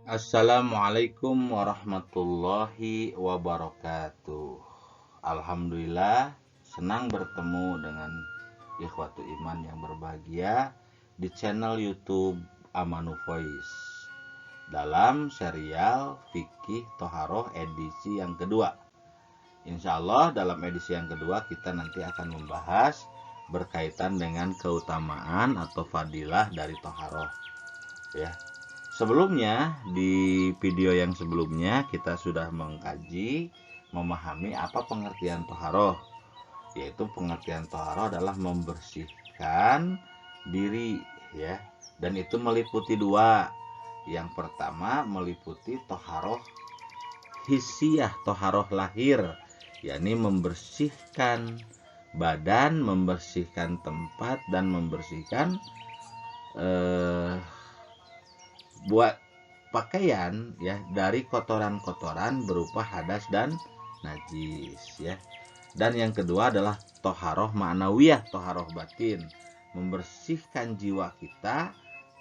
Assalamualaikum warahmatullahi wabarakatuh. Alhamdulillah, senang bertemu dengan ikhwatu iman yang berbahagia di channel YouTube Amanu Voice dalam serial Fikih Toharoh edisi yang kedua. Insya Allah dalam edisi yang kedua kita nanti akan membahas berkaitan dengan keutamaan atau fadilah dari toharoh, ya. Sebelumnya, di video yang sebelumnya kita sudah mengkaji, memahami apa pengertian toharoh. Yaitu pengertian toharoh adalah membersihkan diri, ya. Dan itu meliputi dua. Yang pertama meliputi toharoh hissiyah, toharoh lahir, yakni membersihkan badan, membersihkan tempat, dan membersihkan buat pakaian, ya, dari kotoran-kotoran berupa hadas dan najis, ya. Dan yang kedua adalah toharoh ma'nawiyah, toharoh batin, membersihkan jiwa kita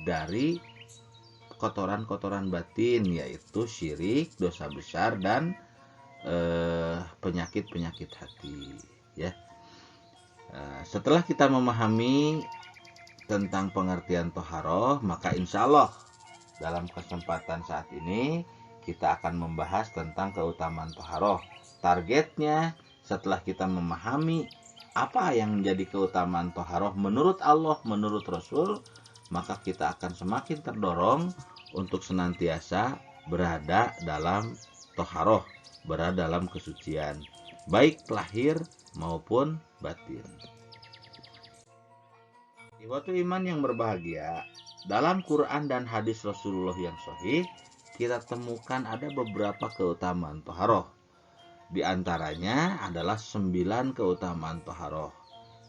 dari kotoran-kotoran batin, yaitu syirik, dosa besar, dan penyakit-penyakit hati, ya. Setelah kita memahami tentang pengertian toharoh, maka insya Allah dalam kesempatan saat ini kita akan membahas tentang keutamaan toharoh. Targetnya setelah kita memahami apa yang menjadi keutamaan toharoh menurut Allah, menurut Rasul, maka kita akan semakin terdorong untuk senantiasa berada dalam toharoh, berada dalam kesucian, baik lahir maupun batin. Ikhwatu iman yang berbahagia, dalam Quran dan hadis Rasulullah yang sahih, kita temukan ada beberapa keutamaan toharoh. Di antaranya adalah 9 keutamaan toharoh.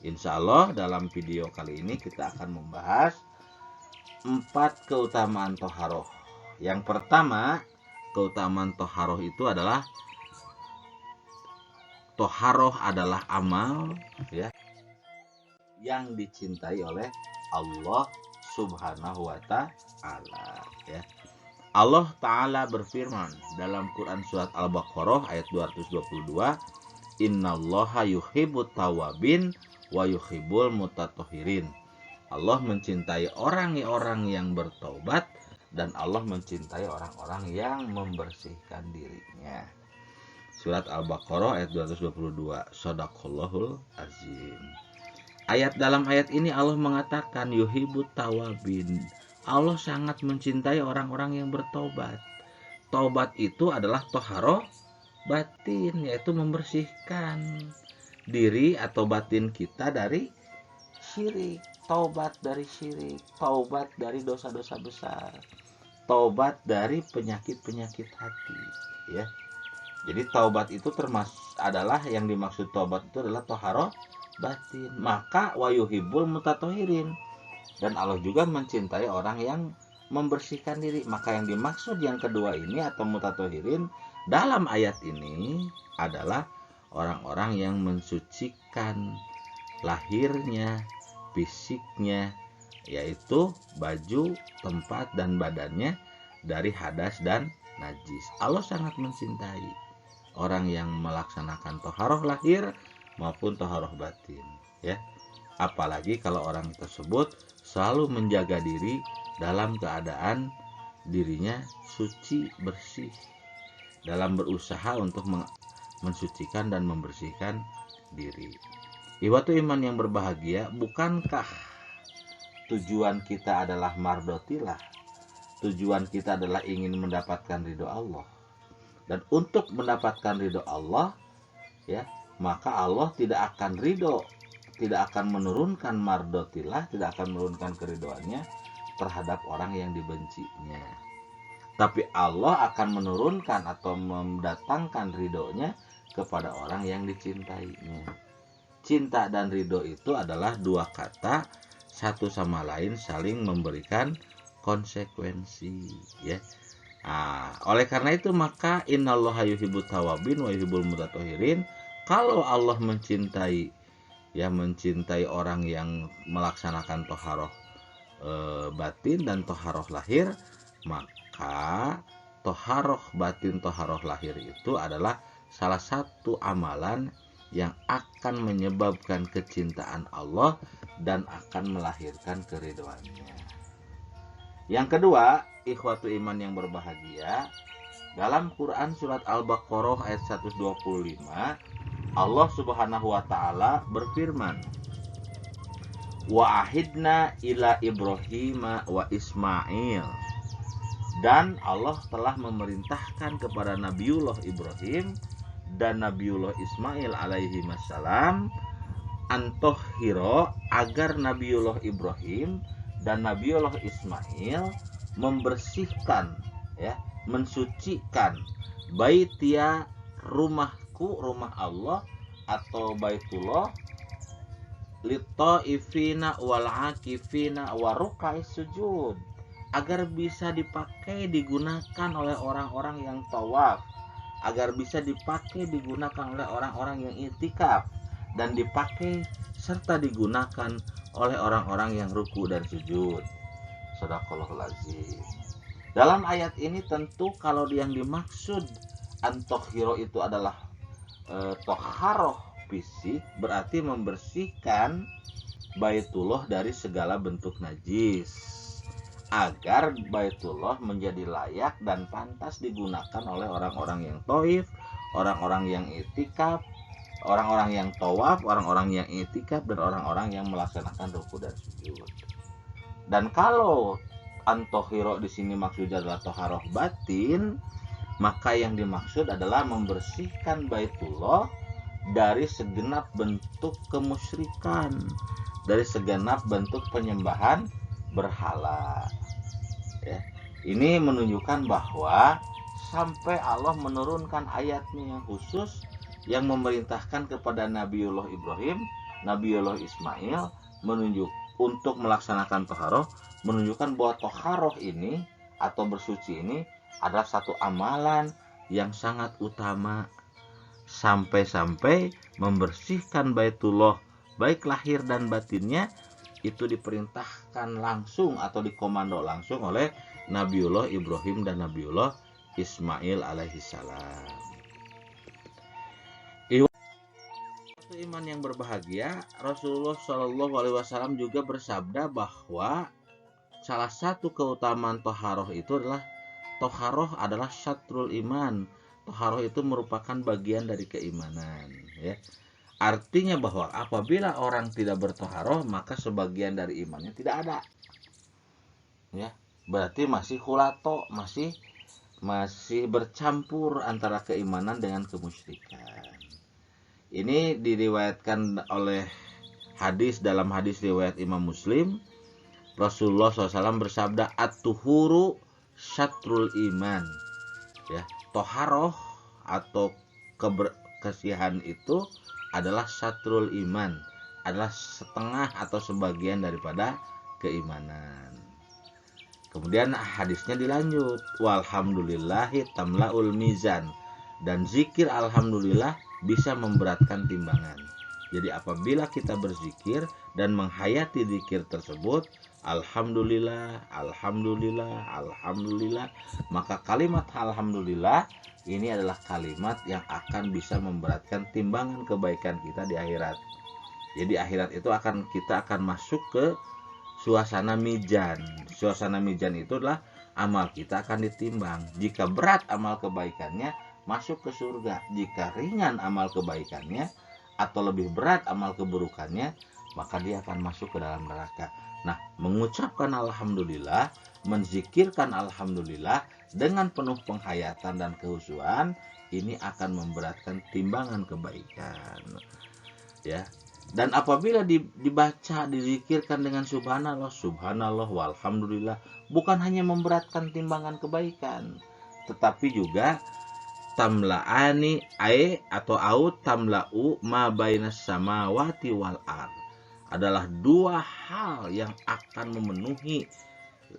Insya Allah dalam video kali ini kita akan membahas 4 keutamaan toharoh. Yang pertama, keutamaan toharoh itu adalah toharoh adalah amal, ya, yang dicintai oleh Allah Subhanahu wa ta'ala, ya. Allah Ta'ala berfirman dalam Quran surat Al-Baqarah ayat 222, Innallaha yuhibbut tawabin wa yuhibbul mutatahhirin. Allah mencintai orang-orang yang bertaubat dan Allah mencintai orang-orang yang membersihkan dirinya. Surat Al-Baqarah ayat 222. Shadaqallahul azim. Dalam ayat ini Allah mengatakan yuhibbut tawabin. Allah sangat mencintai orang-orang yang bertobat. Taubat itu adalah toharoh batin, yaitu membersihkan diri atau batin kita dari syirik. Taubat dari syirik, taubat dari dosa-dosa besar, taubat dari penyakit-penyakit hati, ya. Jadi taubat itu adalah yang dimaksud taubat itu adalah toharoh batin. Maka wayuhibul mutatohirin, dan Allah juga mencintai orang yang membersihkan diri. Maka yang dimaksud yang kedua ini atau mutatohirin dalam ayat ini adalah orang-orang yang mensucikan lahirnya, fisiknya, yaitu baju, tempat, dan badannya dari hadas dan najis. Allah sangat mencintai orang yang melaksanakan toharoh lahir maupun toharoh batin, ya. Apalagi kalau orang tersebut selalu menjaga diri dalam keadaan dirinya suci, bersih, dalam berusaha untuk mensucikan dan membersihkan diri. Ikhwatu iman yang berbahagia, bukankah tujuan kita adalah mardotilah? Tujuan kita adalah ingin mendapatkan ridho Allah. Dan untuk mendapatkan ridho Allah, ya, maka Allah tidak akan ridho, tidak akan menurunkan mardotilah, tidak akan menurunkan keridoannya terhadap orang yang dibencinya. Tapi Allah akan menurunkan atau mendatangkan ridhonya kepada orang yang dicintainya. Cinta dan ridho itu adalah dua kata, satu sama lain saling memberikan konsekuensi, ya. Oleh karena itu maka innallaha yuhibbut tawabin wa yuhibbul mutatahhirin. Kalau Allah mencintai, ya, mencintai orang yang melaksanakan toharoh batin dan toharoh lahir, maka maka toharoh batin, toharoh lahir itu adalah salah satu amalan yang akan menyebabkan kecintaan Allah dan akan melahirkan keridhoannya. Yang kedua, ikhwatu iman yang berbahagia, dalam Quran surat Al-Baqarah ayat 125, Allah Subhanahu wa taala berfirman, "Wa ahidna ila Ibrahim wa Ismail." Dan Allah telah memerintahkan kepada Nabiullah Ibrahim dan Nabiullah Ismail alaihi wassalam antohiro, agar Nabiullah Ibrahim dan Nabiullah Ismail membersihkan, ya, mensucikan baitia, rumahku, rumah Allah atau Baitullah, litaifina wal akifina wa rukais sujud, agar bisa dipakai digunakan oleh orang-orang yang tawaf, agar bisa dipakai digunakan oleh orang-orang yang i'tikaf, dan dipakai serta digunakan oleh orang-orang yang ruku dan sujud. Shadaqallahul azim. Dalam ayat ini tentu kalau yang dimaksud antohiro itu adalah toharoh fisik, berarti membersihkan Baitullah dari segala bentuk najis, agar Baitullah menjadi layak dan pantas digunakan oleh orang-orang yang thaif, orang-orang yang i'tikaf, orang-orang yang tawaf, orang-orang yang i'tikaf, dan orang-orang yang melaksanakan ruku dan sujud. Dan kalau antohiro di sini maksudnya adalah toharoh batin, maka yang dimaksud adalah membersihkan Baitullah dari segenap bentuk kemusyrikan, dari segenap bentuk penyembahan berhala. Ya, ini menunjukkan bahwa sampai Allah menurunkan ayatnya yang khusus yang memerintahkan kepada Nabiullah Ibrahim, Nabiullah Ismail untuk melaksanakan toharoh, menunjukkan bahwa toharoh ini atau bersuci ini adalah satu amalan yang sangat utama, sampai-sampai membersihkan Baitullah baik lahir dan batinnya itu diperintahkan langsung atau dikomando langsung oleh Nabiullah Ibrahim dan Nabiullah Ismail alaihissalam. Iman yang berbahagia, Rasulullah Shallallahu Alaihi Wasallam juga bersabda bahwa salah satu keutamaan toharoh itu adalah syatrul iman. Toharoh itu merupakan bagian dari keimanan, ya. Artinya bahwa apabila orang tidak bertoharoh, maka sebagian dari imannya tidak ada, ya. Berarti masih khulato, masih bercampur antara keimanan dengan kemusyrikan. Ini diriwayatkan oleh dalam hadis riwayat Imam Muslim, Rasulullah SAW bersabda, at-tuhuru syatrul iman. Ya, toharoh atau kebersihan itu adalah syatrul iman, adalah setengah atau sebagian daripada keimanan. Kemudian hadisnya dilanjut, walhamdulillahi tamlaul mizan, dan zikir alhamdulillah bisa memberatkan timbangan. Jadi apabila kita berzikir dan menghayati zikir tersebut, alhamdulillah, alhamdulillah, alhamdulillah, maka kalimat alhamdulillah ini adalah kalimat yang akan bisa memberatkan timbangan kebaikan kita di akhirat. Jadi akhirat itu kita akan masuk ke suasana mizan. Suasana mizan itu adalah amal kita akan ditimbang. Jika berat amal kebaikannya, masuk ke surga. Jika ringan amal kebaikannya atau lebih berat amal keburukannya, maka dia akan masuk ke dalam neraka. Nah, mengucapkan alhamdulillah, menzikirkan alhamdulillah dengan penuh penghayatan dan kehusuan, ini akan memberatkan timbangan kebaikan. Ya. Dan apabila dibaca, dizikirkan dengan subhanallah, subhanallah, walhamdulillah, bukan hanya memberatkan timbangan kebaikan, tetapi juga tamla'ani atau tamla'u ma bainas samawati wal ard, adalah dua hal yang akan memenuhi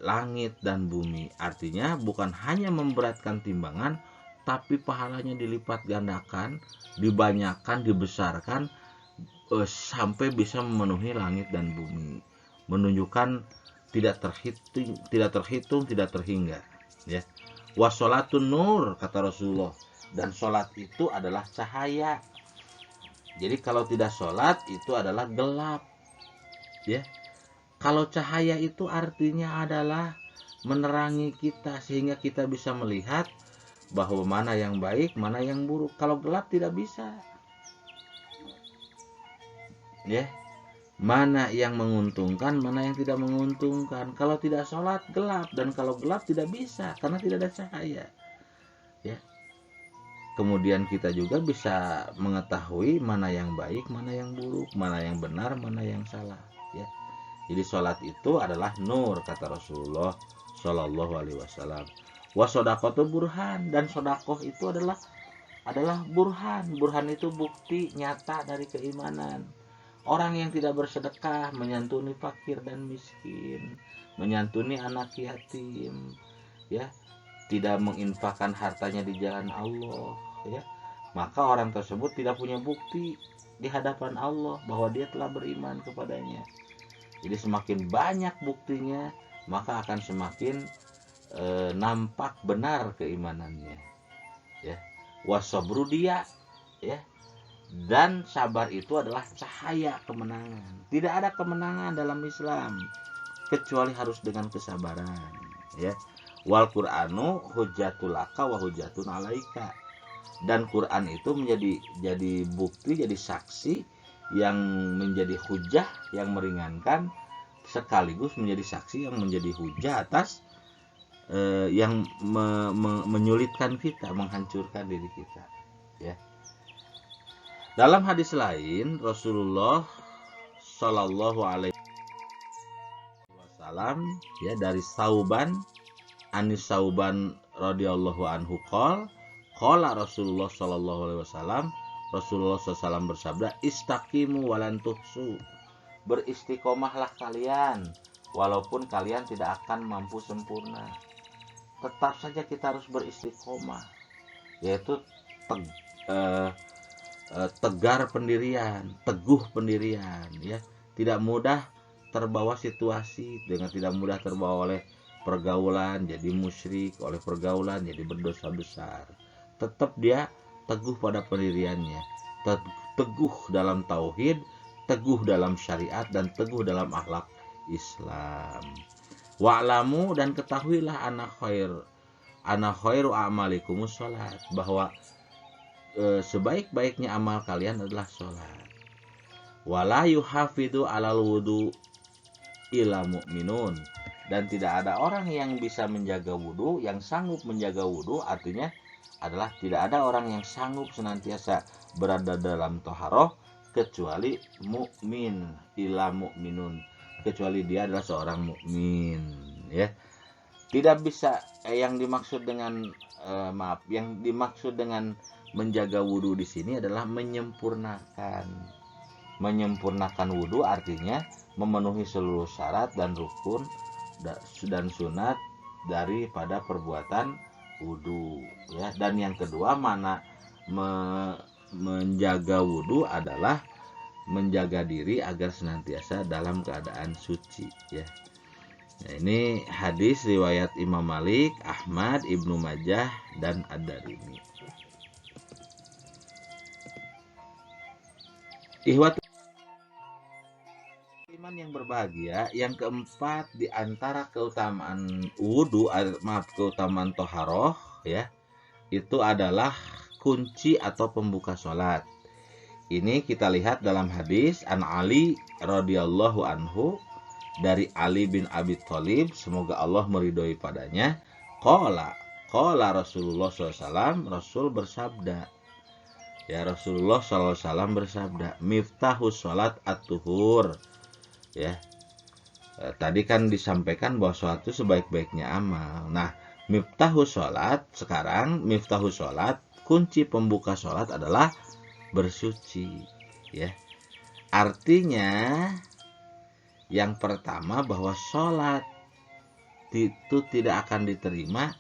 langit dan bumi. Artinya bukan hanya memberatkan timbangan, tapi pahalanya dilipat gandakan, dibanyakan, dibesarkan sampai bisa memenuhi langit dan bumi. Menunjukkan tidak terhitung, tidak terhingga. Ya. Wassolatun nur, kata Rasulullah, dan sholat itu adalah cahaya. Jadi kalau tidak sholat itu adalah gelap. Ya. Kalau cahaya itu artinya adalah menerangi kita sehingga kita bisa melihat bahwa mana yang baik, mana yang buruk. Kalau gelap tidak bisa. Ya. Mana yang menguntungkan, mana yang tidak menguntungkan. Kalau tidak sholat gelap, dan kalau gelap tidak bisa karena tidak ada cahaya. Ya. Kemudian kita juga bisa mengetahui mana yang baik, mana yang buruk, mana yang benar, mana yang salah. Ya. Jadi sholat itu adalah nur, kata Rasulullah Shallallahu Alaihi Wasallam. Wasodakoh burhan, dan sodakoh itu adalah burhan. Burhan itu bukti nyata dari keimanan. Orang yang tidak bersedekah, menyantuni fakir dan miskin, menyantuni anak yatim, ya, tidak menginfakkan hartanya di jalan Allah, ya, maka orang tersebut tidak punya bukti di hadapan Allah bahwa dia telah beriman kepadanya. Jadi semakin banyak buktinya, maka akan semakin nampak benar keimanannya. Ya, wasobru dia, ya. Dan sabar itu adalah cahaya kemenangan. Tidak ada kemenangan dalam Islam kecuali harus dengan kesabaran, ya. Wal Qur'anu hujjatul laka wa hujjatun alaika. Dan Quran itu jadi bukti, jadi saksi yang menjadi hujah, yang meringankan, sekaligus menjadi saksi yang menjadi hujah atas yang menyulitkan kita, menghancurkan diri kita, ya. Dalam hadis lain, Rasulullah Shallallahu Alaihi Wasallam, ya, dari Sauban, Anis Sauban radhiyallahu anhu qala Rasulullah Shallallahu Alaihi Wasallam, Rasulullah SAW bersabda, istaqimu walan tuhsu, beristiqomahlah kalian walaupun kalian tidak akan mampu sempurna. Tetap saja kita harus beristiqomah, yaitu tegar pendirian, teguh pendirian, ya. Tidak mudah terbawa situasi, dengan tidak mudah terbawa oleh pergaulan jadi musyrik, oleh pergaulan jadi berdosa besar. Tetap dia teguh pada pendiriannya, teguh dalam tauhid, teguh dalam syariat, dan teguh dalam akhlak Islam. Wa'lamu, dan ketahuilah ana khairu a'malikumus sholat, bahwa sebaik-baiknya amal kalian adalah sholat. Wala yuhafidu alal wudu ila mu'minun, dan tidak ada orang yang bisa menjaga wudu, yang sanggup menjaga wudu, artinya adalah tidak ada orang yang sanggup senantiasa berada dalam toharoh kecuali mukmin, ila mu'minun, kecuali dia adalah seorang mukmin, ya. Tidak bisa yang dimaksud dengan yang dimaksud dengan menjaga wudhu di sini adalah menyempurnakan. Menyempurnakan wudhu artinya memenuhi seluruh syarat dan rukun dan sunat daripada perbuatan wudhu, ya. Dan yang kedua, menjaga wudhu adalah menjaga diri agar senantiasa dalam keadaan suci, ya. Nah, ini hadis riwayat Imam Malik, Ahmad, Ibnu Majah, dan Ad-Darimi. Ihwat iman yang berbahagia, yang keempat di antara keutamaan wudu, keutamaan toharoh, ya, itu adalah kunci atau pembuka sholat. Ini kita lihat dalam hadis an Ali radhiyallahu anhu, dari Ali bin Abi Thalib, semoga Allah meridhoi padanya. Qala Rasulullah SAW, Rasul bersabda, ya, Rasulullah SAW bersabda, miftahus sholat at-tuhur, ya. Tadi kan disampaikan bahwa sholat itu sebaik-baiknya amal. Nah, miftahus sholat, sekarang miftahus sholat, kunci pembuka sholat adalah bersuci, ya. Artinya yang pertama bahwa sholat itu tidak akan diterima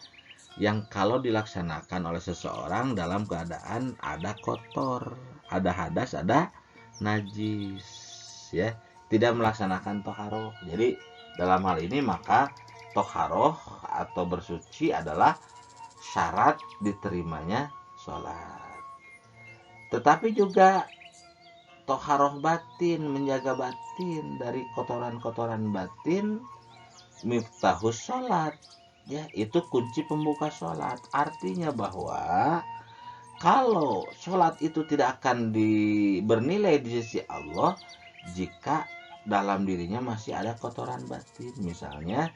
yang kalau dilaksanakan oleh seseorang dalam keadaan ada kotor, ada hadas, ada najis, ya, tidak melaksanakan toharoh. Jadi dalam hal ini maka toharoh atau bersuci adalah syarat diterimanya sholat. Tetapi juga toharoh batin, menjaga batin dari kotoran-kotoran batin, miftahus sholat, ya, itu kunci pembuka sholat. Artinya bahwa kalau sholat itu tidak akan bernilai di sisi Allah jika dalam dirinya masih ada kotoran batin, misalnya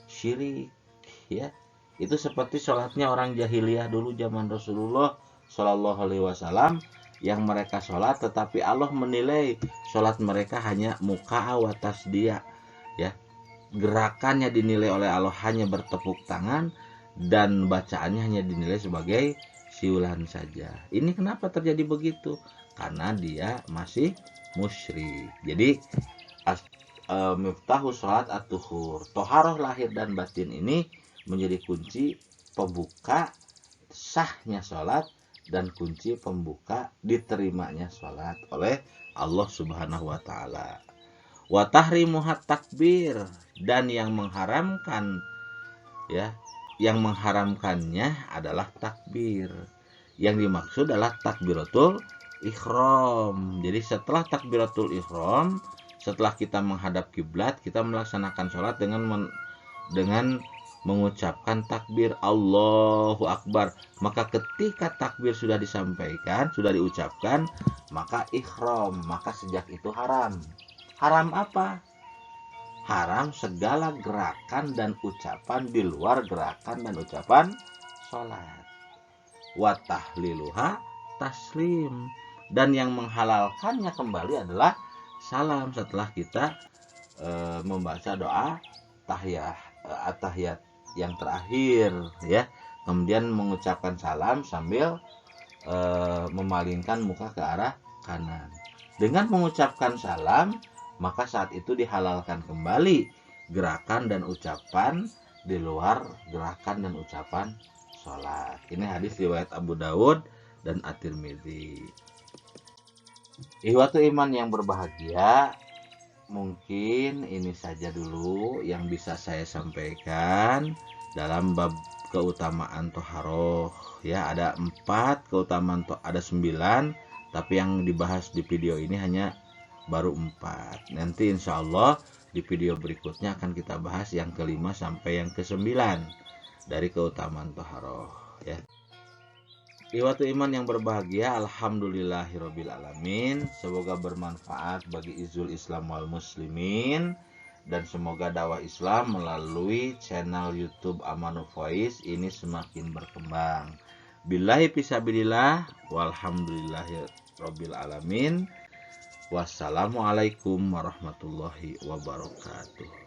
syirik, ya. Itu seperti sholatnya orang jahiliyah dulu zaman Rasulullah Shallallahu Alaihi Wasallam, yang mereka sholat tetapi Allah menilai sholat mereka hanya muka wa tasdia, ya, gerakannya dinilai oleh Allah hanya bertepuk tangan dan bacaannya hanya dinilai sebagai siulan saja. Ini kenapa terjadi begitu? Karena dia masih musyrik. Jadi miftahu sholat at-tuhur, toharoh lahir dan batin ini menjadi kunci pembuka sahnya sholat dan kunci pembuka diterimanya sholat oleh Allah Subhanahu wa Ta'ala. Wa tahrimuhat takbir, dan yang mengharamkan, ya, yang mengharamkannya adalah takbir. Yang dimaksud adalah takbiratul ihram. Jadi setelah takbiratul ihram, setelah kita menghadap kiblat, kita melaksanakan sholat dengan mengucapkan takbir Allahu Akbar. Maka ketika takbir sudah disampaikan, sudah diucapkan, maka ihram, maka sejak itu haram. Haram apa? Haram segala gerakan dan ucapan di luar gerakan dan ucapan sholat. Wa tahliluha taslim, dan yang menghalalkannya kembali adalah salam setelah kita membaca doa tahiyat yang terakhir, ya, kemudian mengucapkan salam sambil memalingkan muka ke arah kanan. Dengan mengucapkan salam, maka saat itu dihalalkan kembali gerakan dan ucapan di luar gerakan dan ucapan sholat. Ini hadis riwayat Abu Dawud dan At-Tirmidzi. Ihwatu iman yang berbahagia, mungkin ini saja dulu yang bisa saya sampaikan dalam bab keutamaan toharoh, ya. Ada 4 keutamaan, ada 9, tapi yang dibahas di video ini hanya baru 4. Nanti insya Allah di video berikutnya akan kita bahas yang ke-5 sampai yang ke-9 dari keutamaan toharoh, ya. Ihwatu iman yang berbahagia, alhamdulillahirabbil alamin. Semoga bermanfaat bagi izul Islam wal muslimin, dan semoga dakwah Islam melalui channel YouTube Amanul Voice ini semakin berkembang. Billahi fisabilillah walhamdulillahirabbil alamin. Wassalamualaikum warahmatullahi wabarakatuh.